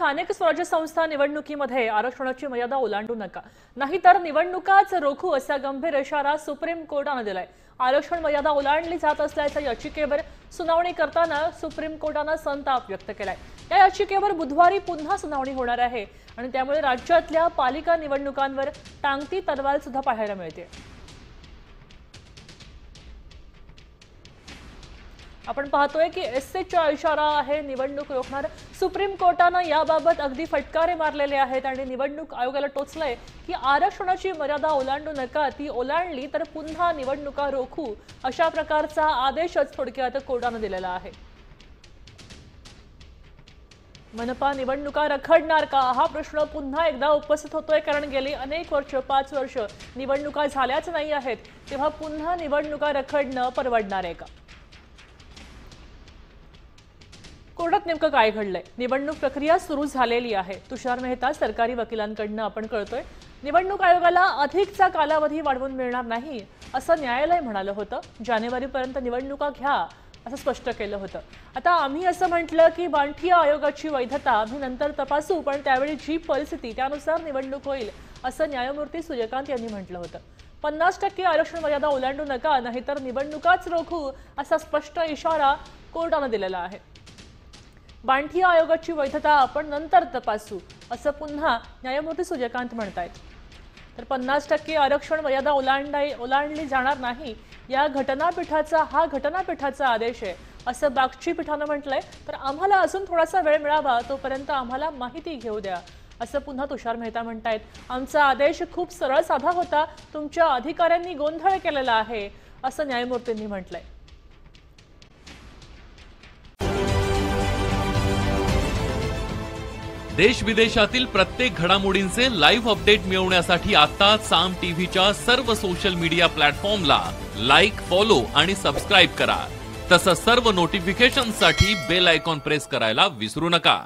स्थानिक स्वराज्य संस्था निवडणुकीमध्ये आरक्षणाची मर्यादा ओलांडू नका, नाहीतर निवडणुकाच रोखू असा गंभीर इशारा सुप्रीम कोर्टाने दिलाय। आरक्षण मर्यादा ओलांडली जात असल्याच्या याचिकेवर सुनावणी करताना सुप्रीम कोर्टाने संताप व्यक्त केलाय। या याचिकेवर बुधवारी पुन्हा सुनावणी होणार आहे आणि त्यामुळे राज्यातल्या पालिका निवडणुकांवर टांगती तलवार सुद्धा पाहायला मिळते। आपण पाहतोय की एससीचा इशारा आहे, निवडणूक रोखणार। सुप्रीम कोर्टाने याबाबत अगदी फटकारे मारलेले आहेत आणि निवडणूक आयोगाला टोचलंय की आरक्षणाची मर्यादा ओलांडू नका, ती ओलांडली तर पुन्हा निवडणुका रोखू अशा प्रकारचा आदेशच थोडक्यात कोर्टाने दिलेला आहे। मनपा निवडणुका रखडणार का हा प्रश्न पुन्हा एकदा उपस्थित होतोय, कारण गेली अनेक वर्ष 5 वर्ष निवडणुका झाल्याच नाही आहेत, तेव्हा पुन्हा निवडणुका रखडणं परवडणार आहे का? कोर्टात नेमकं काय घडलंय? निवडणूक प्रक्रिया सुरू झालेली आहे। तुषार मेहता सरकारी वकिलांकडून आपण कळतोय निवडणूक आयोगाला अधिकचा कालावधी वाढवून मिळणार नाही असं न्यायालय म्हणालं होतं। जानेवारीपर्यंत निवडणुका घ्या असं स्पष्ट केलं होतं। आता आम्ही असं म्हटलं की बांठी आयोगाची वैधता आम्ही नंतर तपासू, पण त्यावेळी जी परिस्थिती त्यानुसार निवडणूक होईल असं न्यायमूर्ती सूर्यकांत यांनी म्हटलं होतं। 50% आरक्षण मर्यादा ओलांडू नका, नाहीतर निवडणुकाच रोखू असा स्पष्ट इशारा कोर्टाने दिलेला आहे। बांठी आयोगाची वैधता आपण नंतर तपासू असं पुन्हा न्यायमूर्ती सूर्यकांत म्हणतायत। तर 50% आरक्षण मर्यादा ओलांडली जाणार नाही, हा घटनापीठाचा आदेश आहे असं बागची पीठानं म्हटलंय। तर आम्हाला अजून थोडासा वेळ मिळावा, तोपर्यंत आम्हाला माहिती घेऊ द्या असं पुन्हा तुषार मेहता म्हणतायत। आमचा आदेश खूप सरळ साधा होता, तुमच्या अधिकाऱ्यांनी गोंधळ केलेला आहे असं न्यायमूर्तींनी म्हटलंय। देश विदेशातील प्रत्येक घडामोडींचे लाईव्ह अपडेट मिळवण्यासाठी आता साम टीव्हीच्या सर्व सोशल मीडिया प्लॅटफॉर्मला लाईक, फॉलो आणि सबस्क्राईब करा। तसंच सर्व नोटिफिकेशनसाठी बेल आयकॉन प्रेस करायला विसरू नका।